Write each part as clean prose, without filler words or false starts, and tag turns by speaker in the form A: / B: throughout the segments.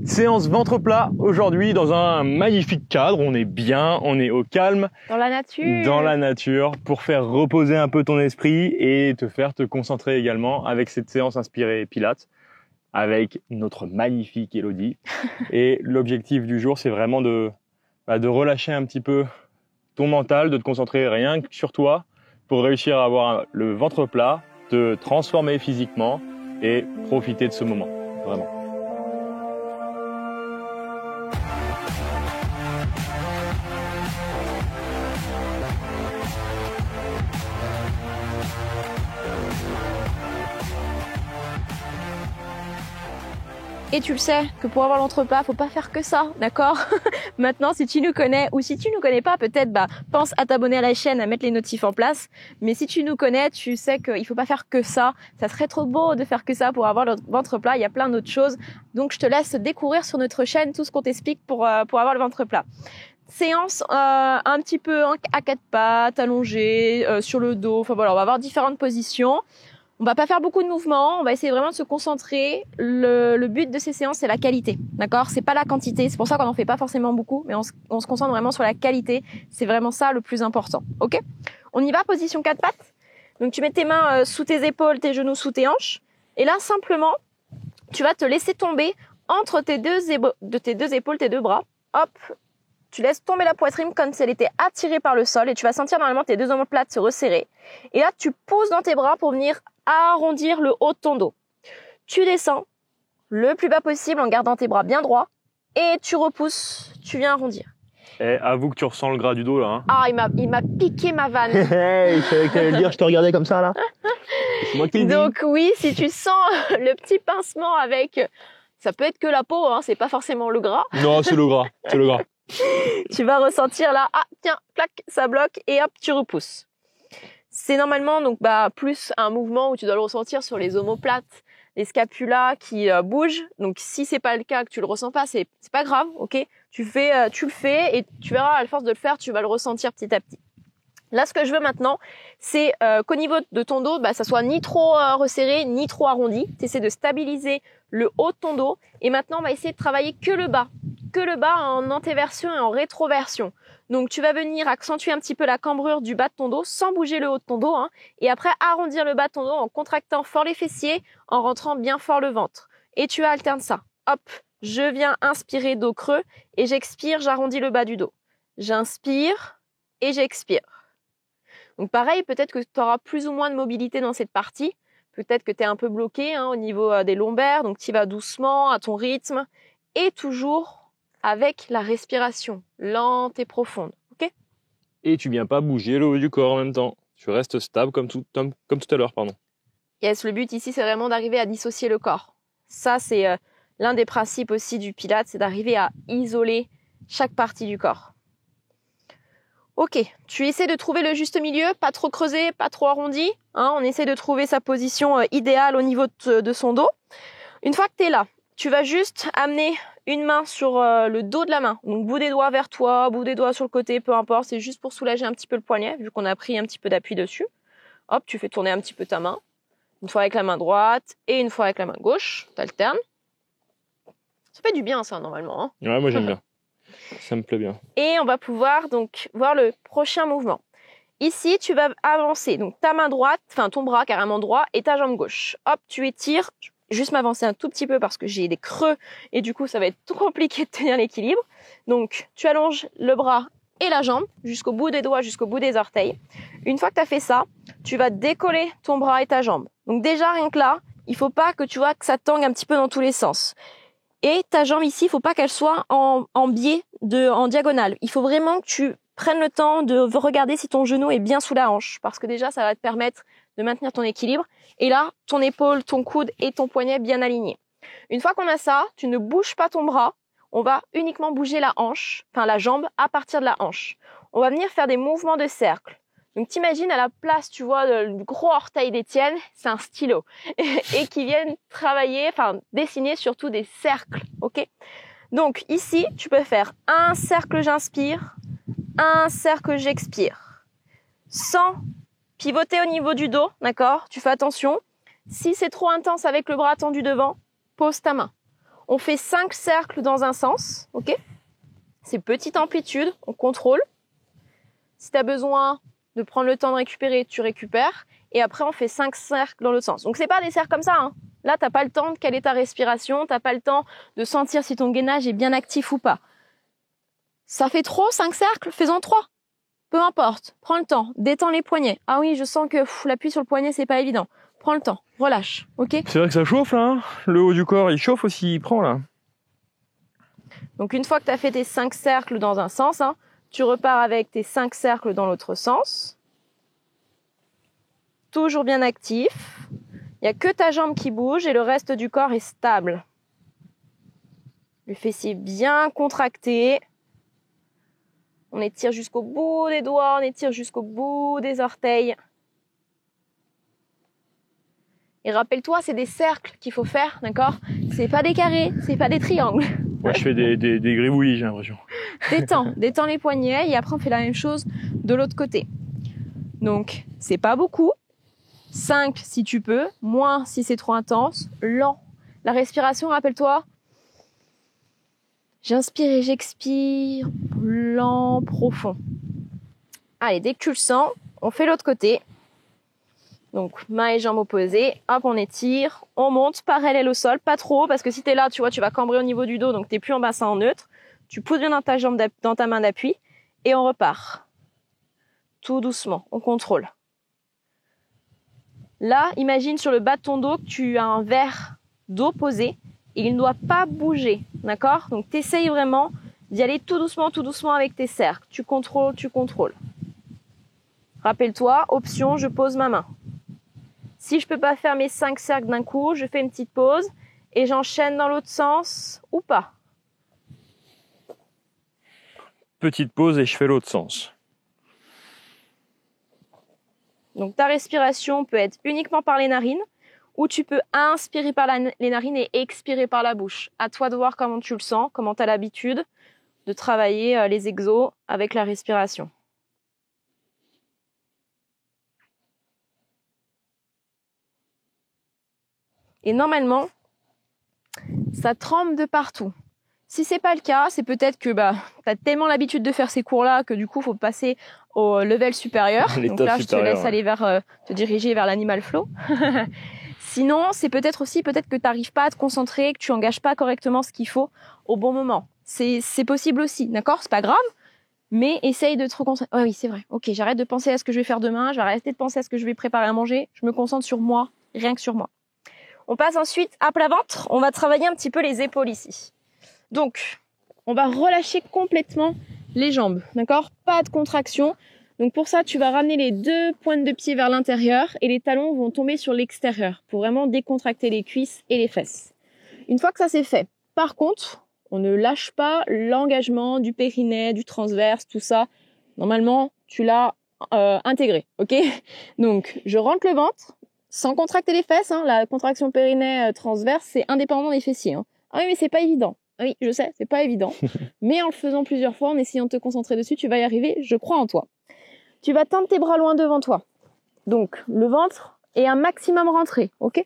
A: Séance ventre plat aujourd'hui dans un magnifique cadre. On est bien, on est au calme.
B: Dans la nature.
A: Dans la nature pour faire reposer un peu ton esprit et te faire te concentrer également avec cette séance inspirée Pilates avec notre magnifique Elodie. Et l'objectif du jour, c'est vraiment de relâcher un petit peu ton mental, de te concentrer rien que sur toi pour réussir à avoir le ventre plat, te transformer physiquement et profiter de ce moment, vraiment.
B: Et tu le sais que pour avoir l'ventre plat, faut pas faire que ça, d'accord? Maintenant, si tu nous connais ou si tu nous connais pas, peut-être pense à t'abonner à la chaîne, à mettre les notifs en place. Mais si tu nous connais, tu sais qu'il faut pas faire que ça. Ça serait trop beau de faire que ça pour avoir le ventre plat. Il y a plein d'autres choses. Donc, je te laisse découvrir sur notre chaîne tout ce qu'on t'explique pour avoir le ventre plat. Séance un petit peu à quatre pattes, allongée, sur le dos. Enfin voilà, on va avoir différentes positions. On va pas faire beaucoup de mouvements, on va essayer vraiment de se concentrer. Le but de ces séances, c'est la qualité, d'accord? C'est pas la quantité, c'est pour ça qu'on en fait pas forcément beaucoup, mais on se concentre vraiment sur la qualité. C'est vraiment ça le plus important, ok? On y va, position quatre pattes. Donc tu mets tes mains sous tes épaules, tes genoux sous tes hanches. Et là, simplement, tu vas te laisser tomber entre tes deux épaules, tes deux bras. Hop, tu laisses tomber la poitrine comme si elle était attirée par le sol et tu vas sentir normalement tes deux omoplates se resserrer. Et là, tu poses dans tes bras pour venir arrondir le haut de ton dos. Tu descends le plus bas possible en gardant tes bras bien droits et tu repousses, tu viens arrondir.
A: Et avoue que tu ressens le gras du dos là. Hein.
B: Ah, il m'a piqué ma vanne.
C: Hey, je savais que t'allais le dire, je te regardais comme ça là. C'est moi qui le dis.
B: Donc oui, si tu sens le petit pincement avec, ça peut être que la peau, hein, c'est pas forcément le gras.
A: Non, c'est le gras, c'est le gras.
B: Tu vas ressentir là, ah tiens, clac, ça bloque et hop, tu repousses. C'est normalement donc plus un mouvement où tu dois le ressentir sur les omoplates, les scapulas qui bougent. Donc si c'est pas le cas, que tu le ressens pas, c'est pas grave, ok. Tu le fais et tu verras à force de le faire, tu vas le ressentir petit à petit. Là, ce que je veux maintenant, c'est qu'au niveau de ton dos, ça soit ni trop resserré, ni trop arrondi. Tu essaies de stabiliser le haut de ton dos. Et maintenant, on va essayer de travailler que le bas en antéversion et en rétroversion. Donc, tu vas venir accentuer un petit peu la cambrure du bas de ton dos sans bouger le haut de ton dos. Hein, et après, arrondir le bas de ton dos en contractant fort les fessiers, en rentrant bien fort le ventre. Et tu alternes ça. Hop, je viens inspirer dos creux et j'expire, j'arrondis le bas du dos. J'inspire et j'expire. Donc pareil, peut-être que tu auras plus ou moins de mobilité dans cette partie. Peut-être que tu es un peu bloqué au niveau des lombaires. Donc tu vas doucement, à ton rythme. Et toujours avec la respiration lente et profonde. Ok ?
A: Et tu viens pas bouger le haut du corps en même temps. Tu restes stable comme tout à l'heure, pardon.
B: Yes, le but ici, c'est vraiment d'arriver à dissocier le corps. Ça, c'est l'un des principes aussi du Pilates, c'est d'arriver à isoler chaque partie du corps. Ok, tu essaies de trouver le juste milieu, pas trop creusé, pas trop arrondi. On essaie de trouver sa position idéale au niveau de son dos. Une fois que tu es là, tu vas juste amener une main sur le dos de la main. Donc bout des doigts vers toi, bout des doigts sur le côté, peu importe. C'est juste pour soulager un petit peu le poignet, vu qu'on a pris un petit peu d'appui dessus. Hop, tu fais tourner un petit peu ta main. Une fois avec la main droite et une fois avec la main gauche. T'alternes. Ça fait du bien ça, normalement. Hein.
A: Ouais, moi j'aime bien. Ça me plaît bien.
B: Et on va pouvoir donc voir le prochain mouvement. Ici, tu vas avancer. Donc ta main droite, ton bras carrément droit et ta jambe gauche. Hop, tu étires. Juste m'avancer un tout petit peu parce que j'ai des creux et du coup, ça va être trop compliqué de tenir l'équilibre. Donc, tu allonges le bras et la jambe jusqu'au bout des doigts, jusqu'au bout des orteils. Une fois que tu as fait ça, tu vas décoller ton bras et ta jambe. Donc déjà, rien que là, il faut pas que tu vois que ça tangue un petit peu dans tous les sens. Et ta jambe ici, il faut pas qu'elle soit en biais, en diagonale. Il faut vraiment que tu prennes le temps de regarder si ton genou est bien sous la hanche. Parce que déjà, ça va te permettre de maintenir ton équilibre. Et là, ton épaule, ton coude et ton poignet bien alignés. Une fois qu'on a ça, tu ne bouges pas ton bras. On va uniquement bouger la jambe à partir de la hanche. On va venir faire des mouvements de cercle. Donc t'imagines à la place, tu vois, du gros orteil d'Étienne, c'est un stylo. Et qui viennent dessiner surtout des cercles, ok ? Donc ici, tu peux faire un cercle j'inspire, un cercle j'expire. Sans pivoter au niveau du dos, d'accord ? Tu fais attention. Si c'est trop intense avec le bras tendu devant, pose ta main. On fait 5 cercles dans un sens, ok? C'est petite amplitude, on contrôle. Si tu as besoin de prendre le temps de récupérer, tu récupères. Et après, on fait 5 cercles dans l'autre sens. Donc, c'est pas des cercles comme ça, hein. Là, t'as pas le temps de caler ta respiration, t'as pas le temps de sentir si ton gainage est bien actif ou pas. Ça fait trop, 5 cercles, fais-en 3. Peu importe, prends le temps, détends les poignets. Ah oui, je sens que l'appui sur le poignet, c'est pas évident. Prends le temps, relâche, ok?
A: C'est vrai que ça chauffe là, hein. Le haut du corps, il chauffe aussi, il prend là.
B: Donc une fois que tu as fait tes 5 cercles dans un sens, hein, tu repars avec tes 5 cercles dans l'autre sens. Toujours bien actif. Il n'y a que ta jambe qui bouge et le reste du corps est stable. Le fessier bien contracté. On étire jusqu'au bout des doigts, on étire jusqu'au bout des orteils. Et rappelle-toi, c'est des cercles qu'il faut faire, d'accord? C'est pas des carrés, c'est pas des triangles.
A: Moi, je fais des gribouillis, j'ai l'impression.
B: Détends les poignets et après on fait la même chose de l'autre côté. Donc, c'est pas beaucoup. 5 si tu peux, moins si c'est trop intense, lent. La respiration, rappelle-toi. J'inspire et j'expire, lent, profond. Allez, dès que tu le sens, on fait l'autre côté. Donc, mains et jambes opposées, hop, on étire, on monte parallèle au sol, pas trop, parce que si t'es là, tu vois, tu vas cambrer au niveau du dos, donc t'es plus en bassin en neutre. Tu pousses bien dans ta jambe, dans ta main d'appui, et on repart. Tout doucement, on contrôle. Là, imagine sur le bas de ton dos que tu as un verre d'eau posé, et il ne doit pas bouger, d'accord? Donc, t'essayes vraiment d'y aller tout doucement avec tes cercles. Tu contrôles. Rappelle-toi, option, je pose ma main. Si je peux pas faire mes 5 cercles d'un coup, je fais une petite pause et j'enchaîne dans l'autre sens ou pas.
A: Petite pause et je fais l'autre sens.
B: Donc ta respiration peut être uniquement par les narines ou tu peux inspirer par les narines et expirer par la bouche. À toi de voir comment tu le sens, comment tu as l'habitude de travailler les exos avec la respiration. Et normalement, ça tremble de partout. Si c'est pas le cas, c'est peut-être que tu as tellement l'habitude de faire ces cours-là que du coup, faut passer au level supérieur. Donc là, je te laisse aller te diriger vers l'animal flow. Sinon, c'est peut-être que tu n'arrives pas à te concentrer, que tu engages pas correctement ce qu'il faut au bon moment. C'est possible aussi, d'accord? C'est pas grave, mais essaye de te reconcentrer. Ah oui, c'est vrai. Ok, j'arrête de penser à ce que je vais faire demain, je vais arrêter de penser à ce que je vais préparer à manger. Je me concentre sur moi, rien que sur moi. On passe ensuite à plat ventre. On va travailler un petit peu les épaules ici. Donc, on va relâcher complètement les jambes, d'accord? Pas de contraction. Donc pour ça, tu vas ramener les 2 pointes de pied vers l'intérieur et les talons vont tomber sur l'extérieur pour vraiment décontracter les cuisses et les fesses. Une fois que ça c'est fait, par contre, on ne lâche pas l'engagement du périnée, du transverse, tout ça. Normalement, tu l'as intégré, ok? Donc, je rentre le ventre. Sans contracter les fesses, hein, la contraction périnée transverse, c'est indépendant des fessiers. Hein. Ah oui, mais c'est pas évident. Ah oui, je sais, c'est pas évident. Mais en le faisant plusieurs fois, en essayant de te concentrer dessus, tu vas y arriver, je crois en toi. Tu vas tendre tes bras loin devant toi. Donc, le ventre est un maximum rentré, ok?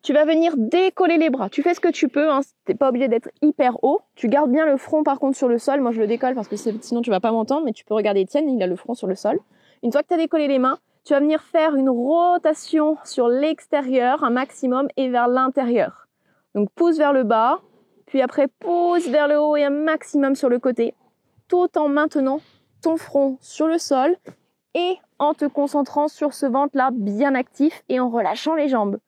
B: Tu vas venir décoller les bras. Tu fais ce que tu peux, hein, t'es pas obligé d'être hyper haut. Tu gardes bien le front par contre sur le sol. Moi, je le décolle parce que sinon tu vas pas m'entendre, mais tu peux regarder Étienne, il a le front sur le sol. Une fois que tu as décollé les mains, tu vas venir faire une rotation sur l'extérieur, un maximum, et vers l'intérieur. Donc, pousse vers le bas, puis après, pousse vers le haut et un maximum sur le côté, tout en maintenant ton front sur le sol et en te concentrant sur ce ventre-là bien actif et en relâchant les jambes.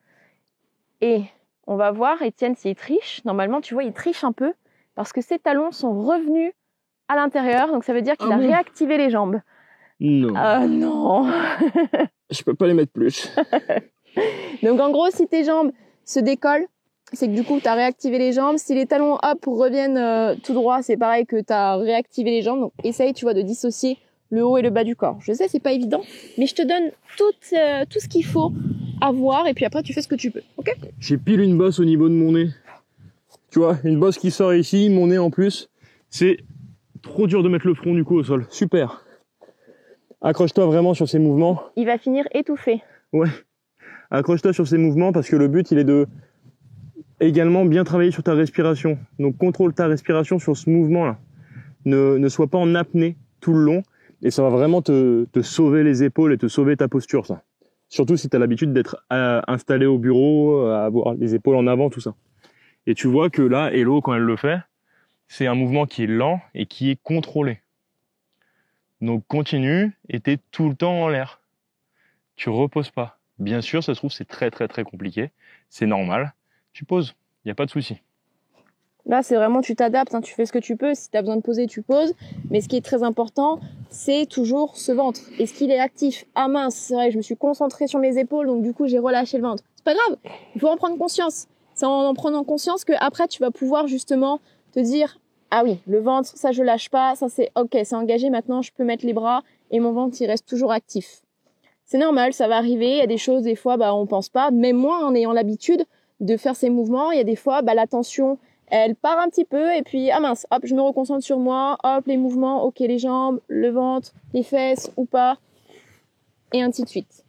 B: Et on va voir, Étienne, s'il triche. Normalement, tu vois, il triche un peu parce que ses talons sont revenus à l'intérieur. Donc, ça veut dire qu'il a réactivé les jambes.
C: Non.
B: Non.
C: Je peux pas les mettre plus.
B: Donc en gros, si tes jambes se décollent, c'est que du coup, tu as réactivé les jambes. Si les talons reviennent tout droit, c'est pareil que tu as réactivé les jambes. Donc essaye, tu vois, de dissocier le haut et le bas du corps. Je sais, c'est pas évident, mais je te donne tout ce qu'il faut avoir et puis après, tu fais ce que tu peux. Ok?
A: J'ai pile une bosse au niveau de mon nez. Tu vois, une bosse qui sort ici, mon nez en plus. C'est trop dur de mettre le front du coup au sol. Super. Accroche-toi vraiment sur ces mouvements.
B: Il va finir étouffé.
A: Ouais. Accroche-toi sur ces mouvements parce que le but, il est de également bien travailler sur ta respiration. Donc contrôle ta respiration sur ce mouvement-là. Ne sois pas en apnée tout le long et ça va vraiment te sauver les épaules et te sauver ta posture, ça. Surtout si tu as l'habitude d'être installé au bureau, à avoir les épaules en avant, tout ça. Et tu vois que là, Hello, quand elle le fait, c'est un mouvement qui est lent et qui est contrôlé. Donc continue et t'es tout le temps en l'air. Tu reposes pas. Bien sûr, ça se trouve, c'est très très très compliqué. C'est normal. Tu poses, il n'y a pas de souci.
B: Là, c'est vraiment, tu t'adaptes, hein, tu fais ce que tu peux. Si tu as besoin de poser, tu poses. Mais ce qui est très important, c'est toujours ce ventre. Est-ce qu'il est actif? Ah mince, c'est vrai, je me suis concentrée sur mes épaules, donc du coup, j'ai relâché le ventre. C'est pas grave, il faut en prendre conscience. C'est en prenant conscience que après tu vas pouvoir justement te dire, ah oui, le ventre, ça je lâche pas, ça c'est ok, c'est engagé, maintenant je peux mettre les bras et mon ventre, il reste toujours actif. C'est normal, ça va arriver, il y a des choses, des fois, on pense pas. Même moi, en ayant l'habitude de faire ces mouvements, il y a des fois, la tension, elle part un petit peu et puis, ah mince, hop, je me reconcentre sur moi, hop, les mouvements, ok, les jambes, le ventre, les fesses ou pas, et ainsi de suite.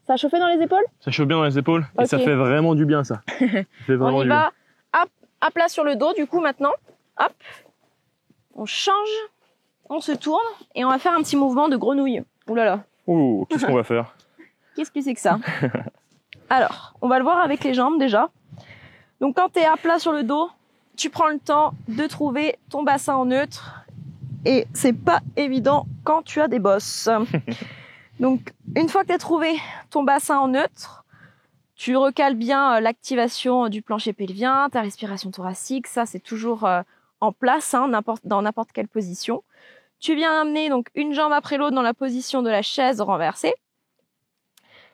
B: Ça a chauffé dans les épaules?
A: Ça chauffe bien dans les épaules et ça fait vraiment du bien, ça. Ça fait vraiment
B: On y
A: du
B: va,
A: bien.
B: hop, à plat sur le dos, du coup, maintenant, hop, on change, on se tourne et on va faire un petit mouvement de grenouille. Ouh là là.
A: Ouh, qu'est-ce qu'on va faire?
B: Qu'est-ce que c'est que ça? Alors, on va le voir avec les jambes déjà. Donc quand tu es à plat sur le dos, tu prends le temps de trouver ton bassin en neutre. Et c'est pas évident quand tu as des bosses. Donc une fois que tu as trouvé ton bassin en neutre, tu recales bien l'activation du plancher pelvien, ta respiration thoracique. Ça, c'est toujours en place, hein, dans n'importe quelle position. Tu viens amener donc une jambe après l'autre dans la position de la chaise renversée.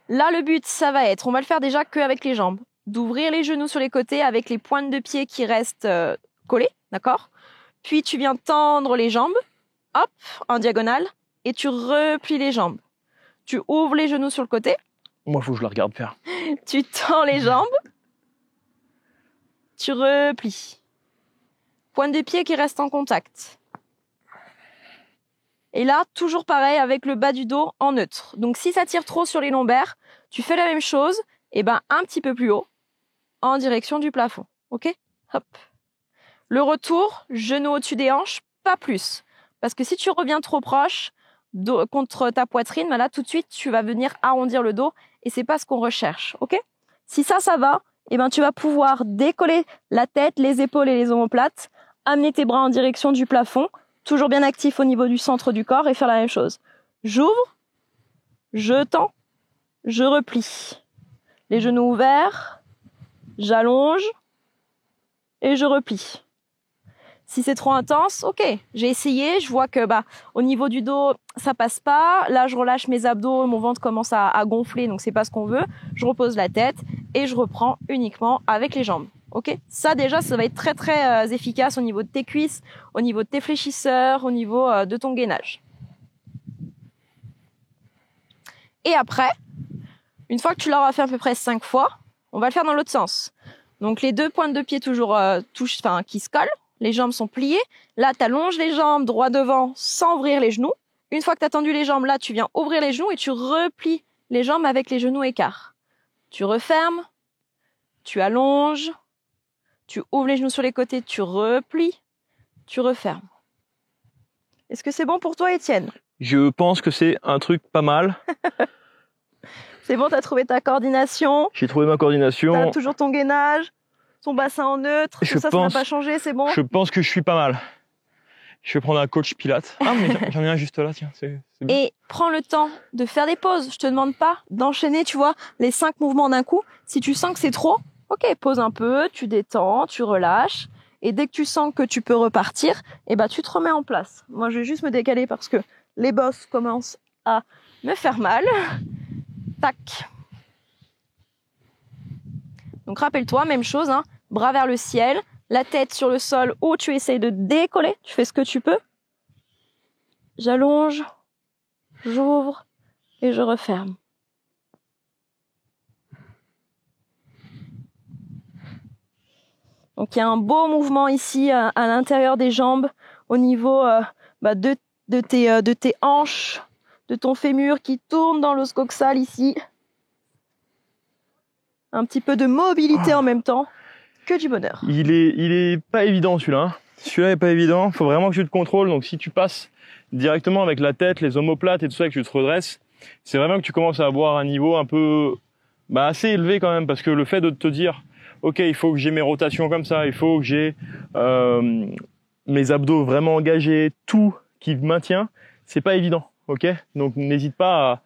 B: Là, le but, ça va être, on va le faire déjà qu'avec les jambes, d'ouvrir les genoux sur les côtés avec les pointes de pied qui restent collées, d'accord? Puis tu viens tendre les jambes, hop, en diagonale, et tu replies les jambes. Tu ouvres les genoux sur le côté.
A: Moi, faut que je la regarde faire.
B: Tu tends les jambes. Tu replies. Pointe de pied qui reste en contact. Et là, toujours pareil avec le bas du dos en neutre. Donc si ça tire trop sur les lombaires, tu fais la même chose, et un petit peu plus haut, en direction du plafond. Ok? Hop. Le retour, genou au-dessus des hanches, pas plus. Parce que si tu reviens trop proche contre ta poitrine, là tout de suite tu vas venir arrondir le dos et c'est pas ce qu'on recherche. Ok? Si ça va, tu vas pouvoir décoller la tête, les épaules et les omoplates, amener tes bras en direction du plafond, toujours bien actif au niveau du centre du corps et faire la même chose. J'ouvre, je tends, je replie. Les genoux ouverts, j'allonge et je replie. Si c'est trop intense, ok, j'ai essayé, je vois que au niveau du dos, ça passe pas. Là, je relâche mes abdos, mon ventre commence à gonfler, donc c'est pas ce qu'on veut. Je repose la tête et je reprends uniquement avec les jambes. Ok, ça déjà, ça va être très très efficace au niveau de tes cuisses, au niveau de tes fléchisseurs, au niveau de ton gainage. Et après, une fois que tu l'auras fait à peu près 5 fois, on va le faire dans l'autre sens. Donc les deux pointes de pied toujours qui se collent, les jambes sont pliées. Là, tu allonges les jambes droit devant sans ouvrir les genoux. Une fois que tu as tendu les jambes, là, tu viens ouvrir les genoux et tu replies les jambes avec les genoux écarts. Tu refermes, tu allonges, tu ouvres les genoux sur les côtés, tu replies, tu refermes. Est-ce que c'est bon pour toi, Étienne?
A: Je pense que c'est un truc pas mal.
B: C'est bon, t'as trouvé ta coordination?
A: J'ai trouvé ma coordination.
B: T'as toujours ton gainage, ton bassin en neutre, tout ça, ça n'a pas changé, c'est bon?
A: Je pense que je suis pas mal. Je vais prendre un coach Pilates. Ah, mais j'en ai un juste là, tiens. C'est bien.
B: Et prends le temps de faire des pauses. Je te demande pas d'enchaîner, tu vois, les 5 mouvements d'un coup. Si tu sens que c'est trop, ok, pause un peu, tu détends, tu relâches. Et dès que tu sens que tu peux repartir, tu te remets en place. Moi, je vais juste me décaler parce que les bosses commencent à me faire mal. Tac. Donc, rappelle-toi, même chose, hein, bras vers le ciel, la tête sur le sol ou tu essayes de décoller. Tu fais ce que tu peux. J'allonge, j'ouvre et je referme. Donc il y a un beau mouvement ici à l'intérieur des jambes, au niveau de tes hanches, de ton fémur qui tourne dans l'os coxal ici. un petit peu de mobilité en même temps, que du bonheur.
A: Il est pas évident celui-là. Hein. Celui-là est pas évident. Faut vraiment que tu te contrôles. Donc si tu passes directement avec la tête, les omoplates et tout ça, que tu te redresses, c'est vraiment que tu commences à avoir un niveau un peu assez élevé quand même, parce que le fait de te dire ok, il faut que j'ai mes rotations comme ça, il faut que j'ai mes abdos vraiment engagés, tout qui maintient, c'est pas évident, ok? Donc n'hésite pas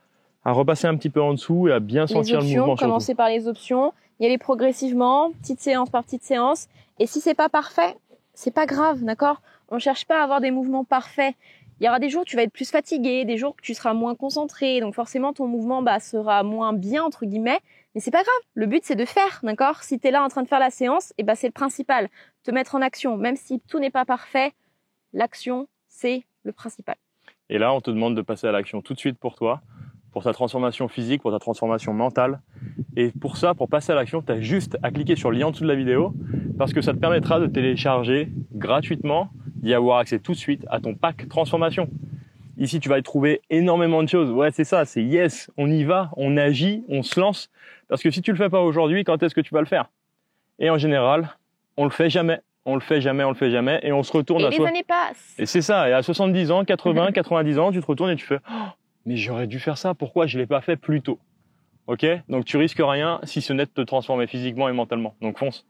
A: à repasser un petit peu en dessous et à bien sentir le mouvement.
B: Commencer par les options, y aller progressivement, petite séance par petite séance, et si c'est pas parfait, c'est pas grave, d'accord? On cherche pas à avoir des mouvements parfaits. Il y aura des jours où tu vas être plus fatigué, des jours où tu seras moins concentré, donc forcément ton mouvement sera moins bien entre guillemets, mais c'est pas grave. Le but c'est de faire, d'accord? Si tu es là en train de faire la séance, et c'est le principal, te mettre en action, même si tout n'est pas parfait, l'action c'est le principal.
A: Et là, on te demande de passer à l'action tout de suite pour toi, pour ta transformation physique, pour ta transformation mentale. Et pour ça, pour passer à l'action, tu as juste à cliquer sur le lien en dessous de la vidéo, parce que ça te permettra de télécharger gratuitement, d'y avoir accès tout de suite à ton pack transformation. Ici, tu vas y trouver énormément de choses. Ouais, c'est ça, c'est yes, on y va, on agit, on se lance. Parce que si tu le fais pas aujourd'hui, quand est-ce que tu vas le faire? Et en général, on le fait jamais. On le fait jamais, et on se retourne à
B: soi. Et les années passent.
A: Et c'est ça, et à 70 ans, 80, 90 ans, tu te retournes et tu fais oh, mais j'aurais dû faire ça, pourquoi je l'ai pas fait plus tôt? Ok? Donc tu risques rien si ce n'est de te transformer physiquement et mentalement. Donc fonce.